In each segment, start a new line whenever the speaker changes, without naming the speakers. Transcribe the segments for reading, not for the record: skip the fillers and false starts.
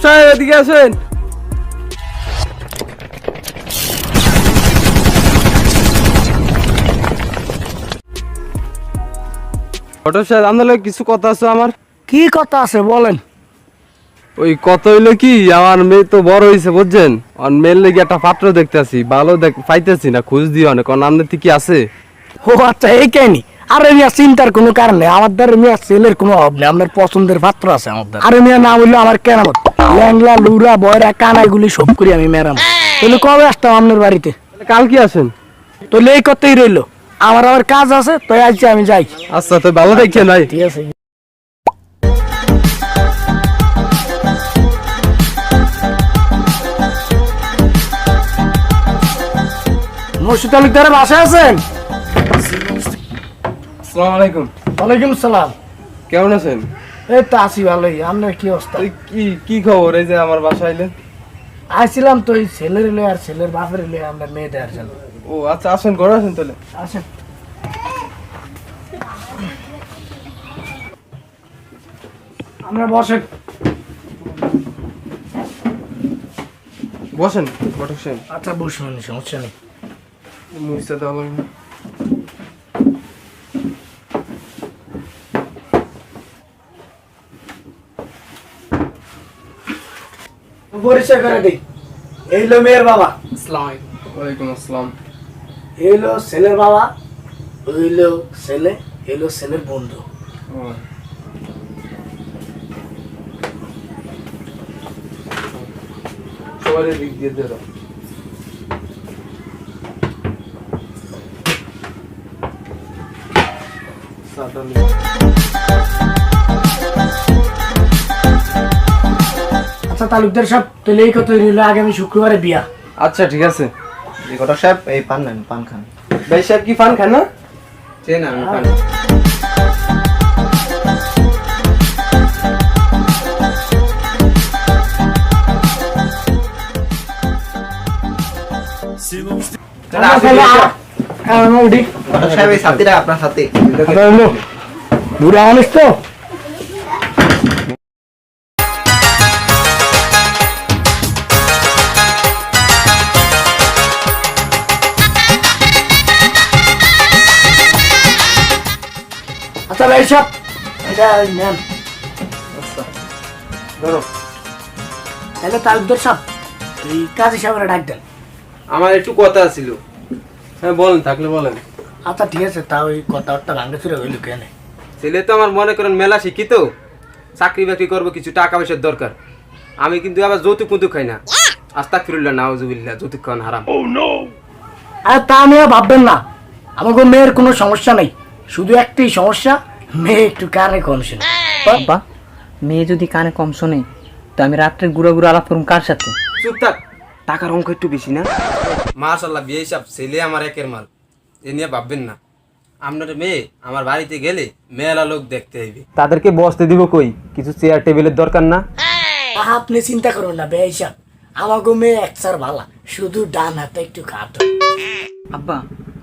সাহেব এদিকে আসেন। ঘটক সাহেব আপনার কিছু কথা আছে আমার।
কি কথা আছে বলেন।
ওই কত হইলো কি, আমার মেয়ে তো বড় হয়েছে বুঝছেন, আর মেয়ের লেগে একটা পাত্র দেখতেছি, ভালো পাইতেছি না, খোঁজ দিও অনেক। আপনার কি আছে?
ও আচ্ছা, এই কাহিনি। আরে মিয়া চিন্তার কোনো কারণ নেই, আমার দ্বারা মিয়া ছেলের কোনো অভাব নেই, আপনার পছন্দের পাত্র আছে আমার দ্বারা। আরে মিয়া না বললো আমার কেরামত, ল্যাংলা লুরা বয়রা কানাইগুলি সব করি আমি মেরাম। তাহলে কবে আসতাম আপনার বাড়িতে?
কাল কি আসেন?
তো এই করতেই রইলো, আমার আবার কাজ আছে, তো আজকে আমি যাই।
আচ্ছা তো ভালো দেখছেন ভাই।
ঠিক আছে। মসজিদ তালুকদারের বাসায় আছেন?
আসসালামু আলাইকুম।
ওয়ালাইকুম সালাম।
কেমন আছেন?
এই তো আছি ভালোই, আপনার কি অবস্থা?
কি কি খবর, এই যে আমার বাসায় আইলেন?
আসছিলাম তো এই ছেলের লয়ে আর ছেলের বাপের লয়ে আমরা মেয়ে দেওয়ার জন্য।
ও আচ্ছা, আসেন, ঘরে আসেন তাহলে।
আসেন। আমরা বসেন।
বসেন ঘটক সাহেব।
আচ্ছা বসুন, সমস্যা নেই।
মুইসা দেওয়া লাগবে না।
পরিচয় করে দিই, এই হলো মেয়ের বাবা।
আসসালামু আলাইকুম। ওয়ালাইকুম আসসালাম।
এই হলো ছেলের বাবা, ওই হলো ছেলে, এই হলো ছেলের বন্ধু।
ও সবার দিক দিয়ে দাও।
আচ্ছা তালুকদার সাহেব, তাহলে এই কথা রইল, আগামী শুক্রবারে বিয়া।
আচ্ছা ঠিক আছে।
ঘটক সাহেব এই পান নেন, পান খান।
ভাই সাহেব কি পান খান না? চেন আমি পান।
ঘটক সাহেব এই সাথীরা আপনার সাথে।
বুড়া মানুষ তো। আচ্ছা ভাই সাহেব, এটা নেন।
ধরো।
তাহলে তালুকদার সাহেব, এই কাজী সাহেবের ডাক দেন।
আমার একটু কথা ছিল। হ্যাঁ বলেন, থাকলে বলেন।
আচ্ছা ঠিক আছে, তা ওই কথাটা ভাঙে ফিরে হইল কেন?
ছেলে তো আমার মনে করেন মেলা শিক্ষিত, চাকরি বাকরি করবো, কিছু টাকা পয়সার দরকার। আমি কিন্তু আবার যৌতুক মুতুক খাই না। আস্তাগফিরুল্লাহ, নাউজুবিল্লাহ, যৌতুক খাওয়ান হারাম।
আর তা নিয়ে ভাববেন না, আমাকে মেয়ের কোনো সমস্যা নেই, শুধু একটাই সমস্যা, মেয়ে একটু কানে কম শোনে।
বাবা, মেয়ে যদি কানে কম শোনে তো আমি রাত্রে ঘুরে ঘুরে আলাপ করুম কার সাথে?
চুপ থাক, টাকার অঙ্ক একটু বেশি না? মাশাআল্লাহ, বিয়ে হিসাব ছেলে আমার একের মাল, এ নিয়ে ভাববেন না। আপনার মেয়ে আমার বাড়িতে গেলে মেলা লোক দেখতে হইবে, তাদেরকে বসতে দিব কই, কিছু চেয়ার টেবিলের দরকার না?
আপনি চিন্তা করুন না বেয়া হিসাব, আমাকে মেয়ে একসার ভালা, শুধু ডান হাতে একটু কাটো।
আব্বা,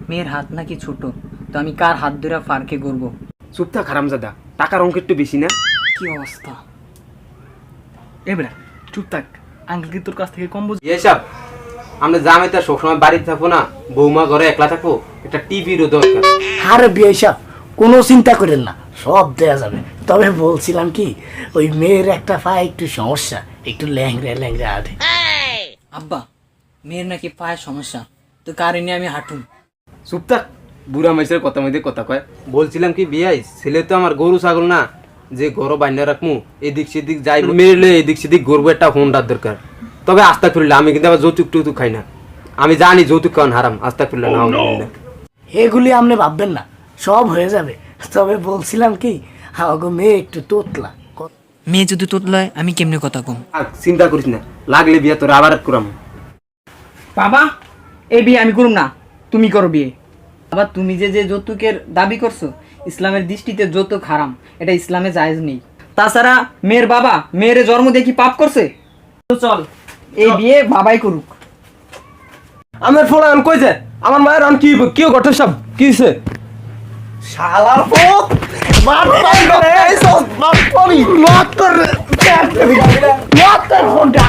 মেয়ের হাত নাকি ছোট, তো আমি কার হাত ধরে পার্কে ঘুরবো?
চুপ থাক হারামজাদা, টাকার অঙ্ক একটু বেশি না?
কি অবস্থা! এবারে চুপ থাক, আঙ্কেল কি তোর কাছ থেকে কম বুঝি?
এসব আমরা জামাইতে সবসময় বাড়িতে থাকবো না, বৌমা ঘরে একলা থাকবো, একটা টিভিরও দরকার।
আরে বিয়ে হিসাব কোনো চিন্তা করেন না, সব দেয়া যাবে। তবে বলছিলাম কি, ওই মেয়ের একটা পায়ে একটু সমস্যা, একটু ল্যাংড়া ল্যাংড়া আধে।
আব্বা, মেয়ের নাকি পায়ের সমস্যা, তো কার এনে আমি হাঁটুন?
চুপ থাক, বুড়া মাইসের কথা মধ্যে কথা কয়। বলছিলাম কি বিয়াই, ছেলে তো আমার গরু ছাগল না যে ঘর বাইন্দা রাখবো, এদিক সেদিক যাই মেরলে এদিক সেদিক গরবো, একটা হোন্ডার দরকার। তবে আস্তাগফিরুল্লাহ, আমি কিন্তু আবার যৌতুক টৌতুক খাই না, আমি জানি যৌতুক খাওয়ান হারাম। আস্তাগফিরুল্লাহ, নাউজুবিল্লাহ।
এগুলি আপনি ভাববেন না, সব হয়ে যাবে। তবে বলছিলাম কি, আমাকে মেয়ে একটু তোতলা।
মেয়ে যদি তোতলায় আমি কেমনে কথা কম?
আর চিন্তা করিস না, লাগলে বিয়া তোর আবার করাম।
বাবা, এই বিয়ে আমি করুম না, তুমি করো বিয়ে। বাবা, তুমি যে যে যৌতুকের দাবি করছো, ইসলামের দৃষ্টিতে যৌতুক হারাম, এটা ইসলামে জায়েজ নেই। তাছাড়া মেয়ের বাবা মেয়ের জন্ম দিয়ে কি পাপ করছে? তো চল, এই বিয়ে বাবাই করুক।
আমার ফোন আন কই যায়, আমার মায়ের আন কি কি ঘটে সব কি হইছে?
শালার পুত, মার পাই করে এই সব মার পাবি, মার তোর মার ফোনটা